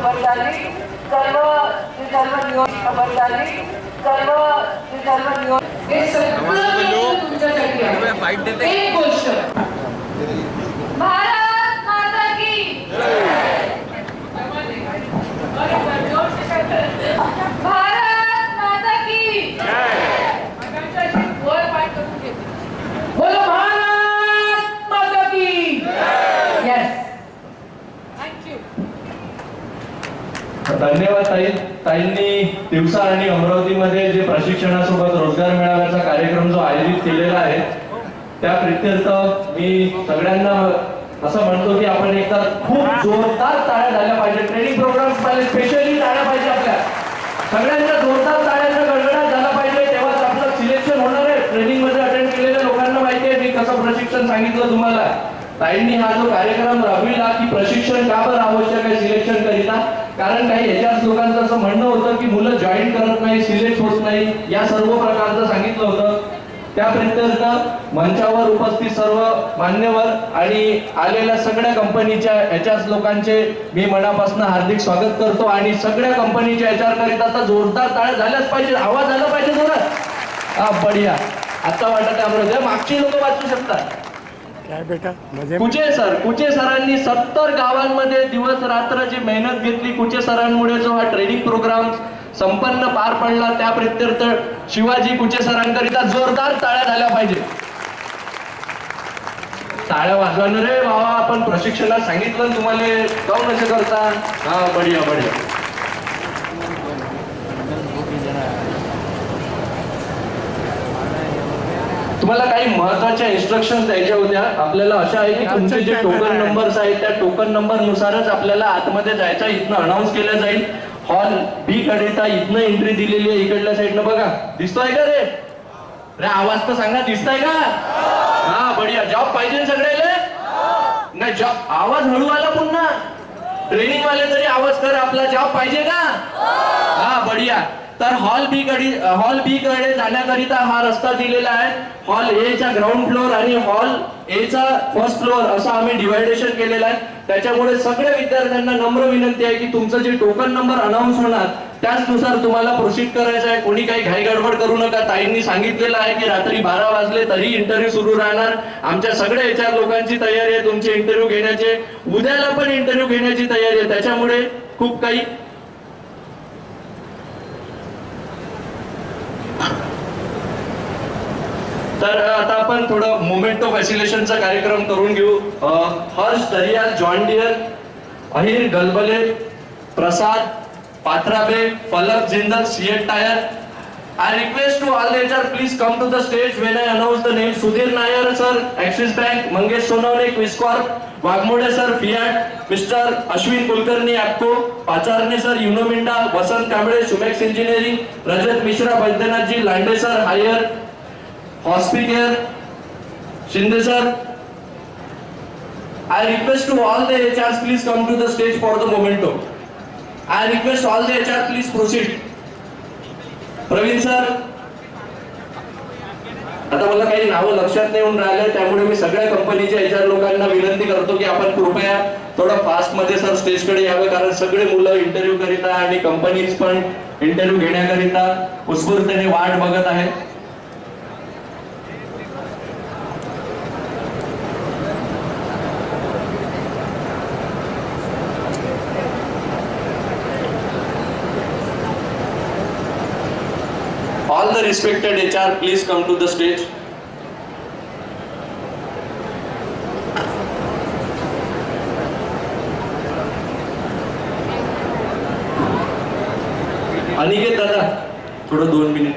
खबरदारी सर्व खबरदारी सर्व हे सगळं तुमच्यासाठी आहे. एक गोष्ट, भारत माता की भारत माता की बोलो भारत माता की. Yes, thank you. धन्यवाद ताई. ताईंनी दिवसा आणि अमरावतीमध्ये जे प्रशिक्षणासोबत रोजगार मेळाव्याचा कार्यक्रम जो आयोजित केलेला आहे त्या प्रित्यर्थ मी सगळ्यांना असं म्हणतो की आपण एकदा खूप जोरदार टाळ्या झाल्या पाहिजे. ट्रेनिंग प्रोग्राम्स पाहिजे, स्पेशली टाळ्या पाहिजे. आपल्या सगळ्यांच्या जोरदार टाळ्यांचा गडगडाट झाला पाहिजे, तेव्हाच आपलं सिलेक्शन होणार आहे. ट्रेनिंग मध्ये अटेंड केलेल्या लोकांना माहिती आहे मी कसं प्रशिक्षण सांगितलं तुम्हाला. ताईंनी हा जो कार्यक्रम राबविला की प्रशिक्षण का बरं आवश्यक आहे सिलेक्शन करिता, कारण काही याच्याच लोकांचं असं म्हणणं होतं की मुलं जॉईन करत नाही, सिलेक्ट होत नाही, या सर्व प्रकारचं सांगितलं होतं. त्या प्रित्यर्थ मंचावर उपस्थित सर्व मान्यवर आणि आलेल्या सगळ्या कंपनीच्या याच्याच लोकांचे मी मनापासून हार्दिक स्वागत करतो. आणि सगळ्या कंपनीच्या याच्यावर करिता आता जोरदार टाळ्या झाल्याच पाहिजे, आवाज आला पाहिजे जोरात. हा बढिया. आता वाटत आहे मागची लोक वाचू शकतात. काय बेटा कुचे सरांनी 70 गावांमध्ये दिवस रात्र जी मेहनत घेतली, कुचे सरांमुळे जो हा ट्रेनिंग प्रोग्राम संपन्न पार पडला, त्या प्रित्यर्थ शिवाजी कुचे सरांकरिता जोरदार टाळ्या झाल्या पाहिजे. टाळ्या वाजवानं रे बाबा, आपण प्रशिक्षणात सांगितलं तुम्हाला काऊन असं करता. हा बढिया बढिया. तुम्हाला काही महत्वाच्या इन्स्ट्रक्शन द्यायच्या होत्या. आपल्याला अशा आहे की तुमचे जे टोकन नंबर्स आहेत त्या टोकन नंबर नुसारच आपल्याला आतमध्ये जायचं. इथनं अनाऊन्स केलं जाईल. हॉल बी करिता इथनं एंट्री दिलेली आहे, इकडल्या साईडनं बघा. दिसतोय का रे? रे आवाज तर सांगा, दिसतोय का? हा बढिया. जॉब पाहिजे सगळ्याला? नाही जॉब, आवाज हळू आला पुन्हा. ट्रेनिंग वाले तरी आवाज कर, आपला जॉब पाहिजे का? हा बढिया. तर हॉल बी कडे जाण्याकरिता हा रस्ता दिलेला आहे. हॉल ए चा ग्राउंड फ्लोअर आणि हॉल ए चा फर्स्ट फ्लोअर असं आम्ही डिवायडेशन केलेलं आहे. त्याच्यामुळे सगळ्या विद्यार्थ्यांना नम्र विनंती आहे की तुमचं जे टोकन नंबर अनाऊन्स होणार त्याचनुसार तुम्हाला प्रोसीड करायचं आहे. कोणी काही घाई गडबड करू नका. ताईंनी सांगितलेलं आहे की रात्री 12 वाजले तरी इंटरव्ह्यू सुरू राहणार. आमच्या सगळ्या HR लोकांची तयारी आहे तुमचे इंटरव्ह्यू घेण्याचे. उद्याला पण इंटरव्ह्यू घेण्याची तयारी आहे. त्याच्यामुळे खूप काही तर आता आपण थोडं मोमेंट ऑफ ॲसिलेशनचा कार्यक्रम करून घेऊ. हर्ष दरियाल, जॉन डियर, अहिर गलबले, प्रसाद पात्राबे, फलक Jindal, CEAT tyre. I request to all the HR please come to the stage when I announce the name. Sudhir Nair sir, Axis Bank, Mangesh Sonawne, Quiscorp, Wagmode sir, Fiat, Mr. Ashwin Kulkarni, Apco, Pacharne sir, Unominda, Vasant Kamble, Sumex Engineering, Rajat Mishra, Baidyanath ji, Lande sir, Higher, Hospicare, Shinde sir. I request to all the HRs please come to the stage for the memento. I request all the HR please proceed. Praveen sir, आता मला काही नावं लक्षात नाही येऊन राहिले त्यामुळे मी सगळ्या कंपनीच्या HR लोकांना विनंती करतो की आपण कृपया थोडं फास्ट मध्ये सर स्टेजकडे यावे, कारण सगळे मुलं इंटरव्ह्यू करिता आणि कंपनीज पण इंटरव्ह्यू घेण्याकरिता उत्स्फूर्ततेने वाट बघत आहेत. All the respected HR, please come to the stage. Aniket दादा, थोडं 2 मिनिट.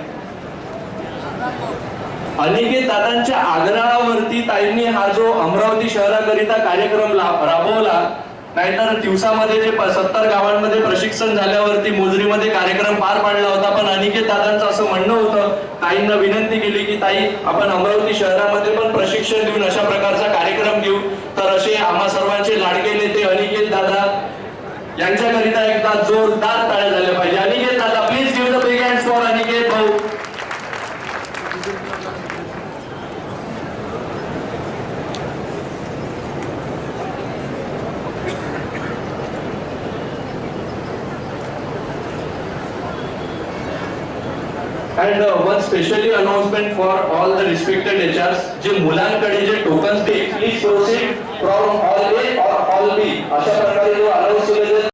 अनिकेत दादांच्या आग्रहावरती ताईंनी हा जो अमरावती शहराकरिता कार्यक्रम राबवला, नाहीतर दिवसामध्ये जे 70 गावांमध्ये प्रशिक्षण झाल्यावरती मोजरीमध्ये कार्यक्रम पार पाडला होता. पण अनिकेत दादांचं असं म्हणणं होतं, ताईंना विनंती केली की ताई आपण अमरावती शहरामध्ये पण प्रशिक्षण देऊन अशा प्रकारचा कार्यक्रम घेऊ. तर असे आम्हा सर्वांचे लाडके नेते अनिकेत दादा यांच्याकरिता एकदा जोरदार टाळ्या झाल्या पाहिजे. अनिकेत दादा, please give the big hands for Aniket भाऊ. And one specially announcement for all the respected HRs, जे मुलांकडे जे टोकन्स ते please proceed from hall A और हॉल बी अशा प्रकारे जो अनाउन्स केले